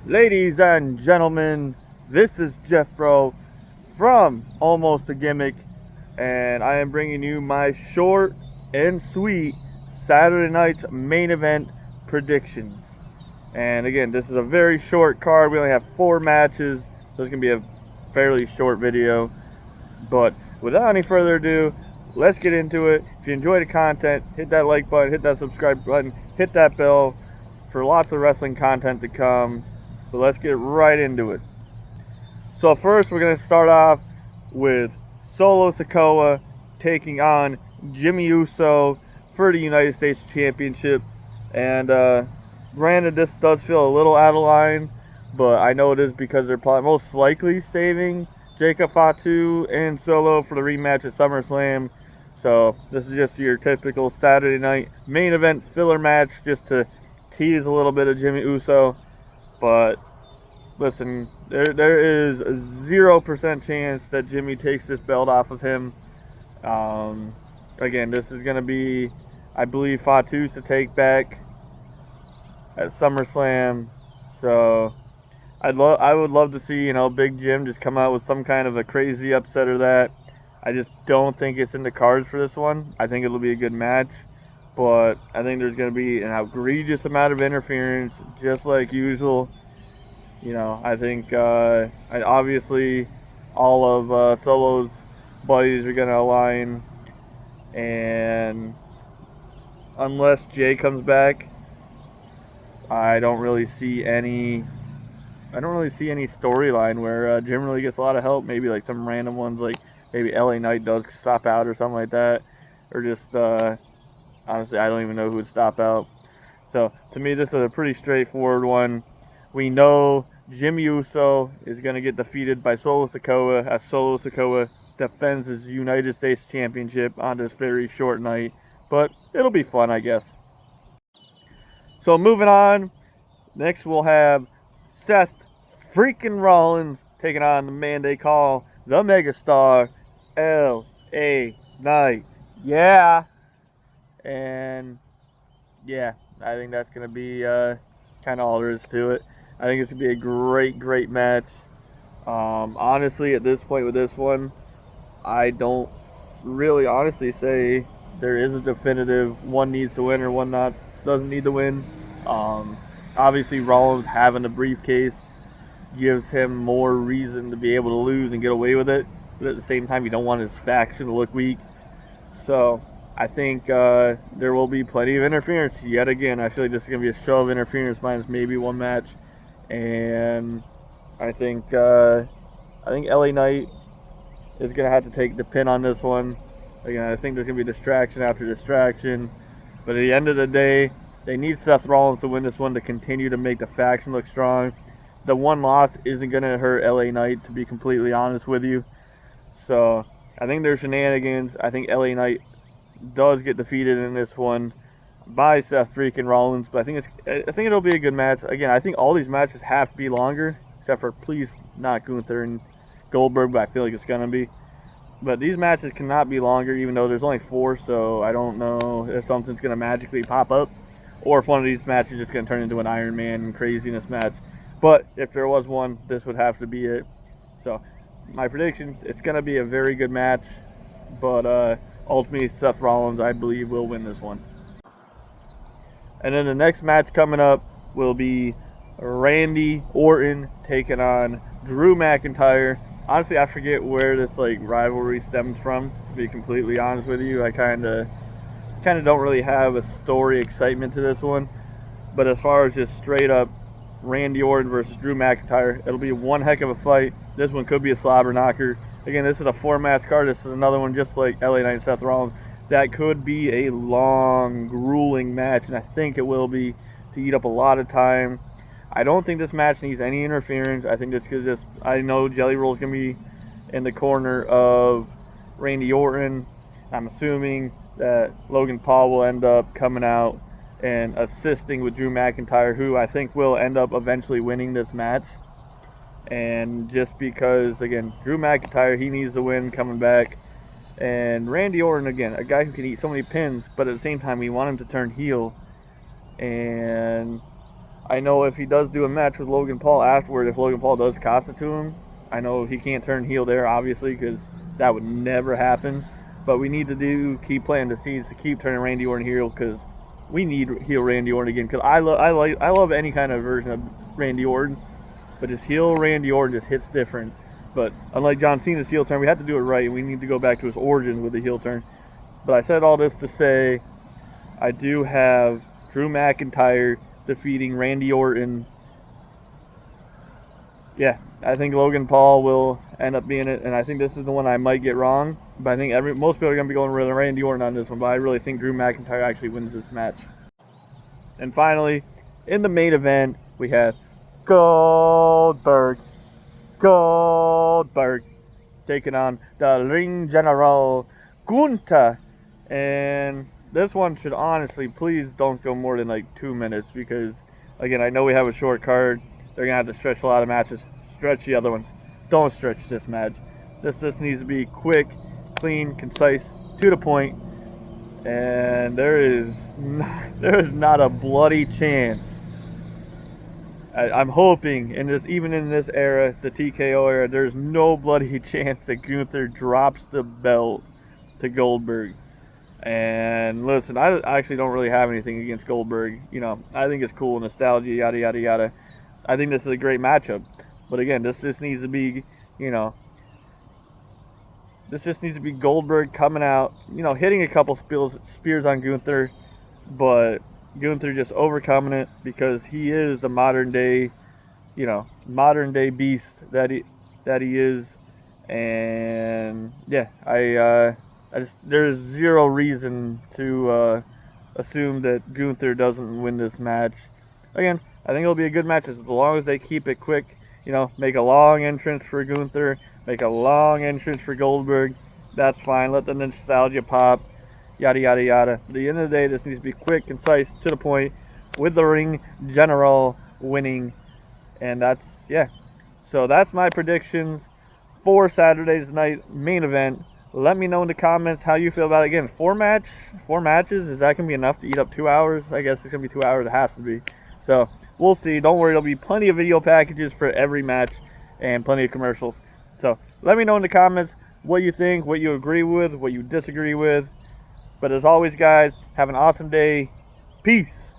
Ladies and gentlemen, this is Jeffro from Almost a Gimmick, and I am bringing you my short and sweet Saturday night's main event predictions. And again, this is a very short card. We only have 4 matches, so it's going to be a fairly short video. But without any further ado, let's get into it. If you enjoy the content, hit that like button, hit that subscribe button, hit that bell for lots of wrestling content to come. But let's get right into it. So first, we're going to start off with Solo Sikoa taking on Jimmy Uso for the United States Championship. And granted, this does feel a little out of line, but I know it is because they're probably most likely saving Jacob Fatu and Solo for the rematch at SummerSlam. So this is just your typical Saturday night main event filler match just to tease a little bit of Jimmy Uso. But listen, there is a 0% chance that Jimmy takes this belt off of him. Again, this is going to be, I believe, Fatu's to take back at SummerSlam. So I would love to see, Big Jim just come out with some kind of a crazy upset or that. I just don't think it's in the cards for this one. I think it'll be a good match, but I think there's going to be an outrageous amount of interference, just like usual. I think obviously all of Solo's buddies are going to align, and unless Jay comes back, I don't really see any storyline where Jim really gets a lot of help. Maybe like some random ones, like maybe LA Knight does stop out or something like that, or just honestly, I don't even know who would stop out. So to me, this is a pretty straightforward one. We know Jimmy Uso is going to get defeated by Solo Sikoa as Solo Sikoa defends his United States Championship on this very short night. But it'll be fun, I guess. So moving on, next we'll have Seth freaking Rollins taking on the man they call the Megastar, L.A. Knight. Yeah. And yeah, I think that's going to be kind of all there is to it. I think it's going to be a great, great match. Honestly, at this point with this one, I don't really honestly say there is a definitive one needs to win or one doesn't need to win. Obviously, Rollins having the briefcase gives him more reason to be able to lose and get away with it. But at the same time, you don't want his faction to look weak. So I think there will be plenty of interference. Yet again, I feel like this is going to be a show of interference minus maybe one match. And I think LA Knight is going to have to take the pin on this one. Again, I think there's going to be distraction after distraction. But at the end of the day, they need Seth Rollins to win this one to continue to make the faction look strong. The one loss isn't going to hurt LA Knight, to be completely honest with you. So I think there's shenanigans. I think LA Knight does get defeated in this one by Seth freaking Rollins, but I think it'll be a good match. Again, I think all these matches have to be longer, except for please not Gunther and Goldberg, but I feel like it's gonna be. But these matches cannot be longer, even though there's only 4. So I don't know if something's gonna magically pop up, or if one of these matches is just gonna turn into an Iron Man craziness match. But if there was one, this would have to be it. So my predictions: it's gonna be a very good match, but ultimately Seth Rollins, I believe, will win this one. And then the next match coming up will be Randy Orton taking on Drew McIntyre. Honestly, I forget where this rivalry stemmed from, to be completely honest with you. I kind of don't really have a story excitement to this one. But as far as just straight up Randy Orton versus Drew McIntyre, it'll be one heck of a fight. This one could be a slobber knocker. Again, this is a 4-match card. This is another one just like LA Knight and Seth Rollins. That could be a long, grueling match, and I think it will be, to eat up a lot of time. I don't think this match needs any interference. I think this could I know Jelly Roll's going to be in the corner of Randy Orton. I'm assuming that Logan Paul will end up coming out and assisting with Drew McIntyre, who I think will end up eventually winning this match. And just because, again, Drew McIntyre, he needs to win coming back. And Randy Orton, again, a guy who can eat so many pins, but at the same time, we want him to turn heel. And I know if he does do a match with Logan Paul afterward, if Logan Paul does cost it to him, I know he can't turn heel there, obviously, because that would never happen. But we need to keep planting the seeds to keep turning Randy Orton heel, because we need heel Randy Orton again. Because I love any kind of version of Randy Orton, but just heel Randy Orton just hits different. But unlike John Cena's heel turn, we have to do it right. We need to go back to his origins with the heel turn. But I said all this to say I do have Drew McIntyre defeating Randy Orton. Yeah, I think Logan Paul will end up being it, and I think this is the one I might get wrong. But I think most people are going to be going with Randy Orton on this one, but I really think Drew McIntyre actually wins this match. And finally, in the main event, we have Goldberg taking on the Ring General Gunther. And this one should honestly, please don't go more than like 2 minutes, because again, I know we have a short card. They're gonna have to stretch a lot of matches. Stretch the other ones. Don't stretch this match. This just needs to be quick, clean, concise, to the point. And there is not a bloody chance. I'm hoping even in this era, the TKO era, there's no bloody chance that Gunther drops the belt to Goldberg. And listen, I actually don't really have anything against Goldberg. You know, I think it's cool, nostalgia, yada yada yada. I think this is a great matchup. But again, this just needs to be, this just needs to be Goldberg coming out, hitting a couple spears on Gunther, but Gunther just overcoming it, because he is the modern day beast that he is. And yeah, there's zero reason to assume that Gunther doesn't win this match. Again, I think it'll be a good match as long as they keep it quick. Make a long entrance for Gunther, make a long entrance for Goldberg. That's fine. Let the nostalgia pop, yada, yada, yada. At the end of the day, this needs to be quick, concise, to the point, with the Ring General winning. And so that's my predictions for Saturday's night main event. Let me know in the comments how you feel about it. Again, four matches, is that going to be enough to eat up 2 hours? I guess it's going to be 2 hours. It has to be. So we'll see. Don't worry, there'll be plenty of video packages for every match and plenty of commercials. So let me know in the comments what you think, what you agree with, what you disagree with. But as always, guys, have an awesome day. Peace.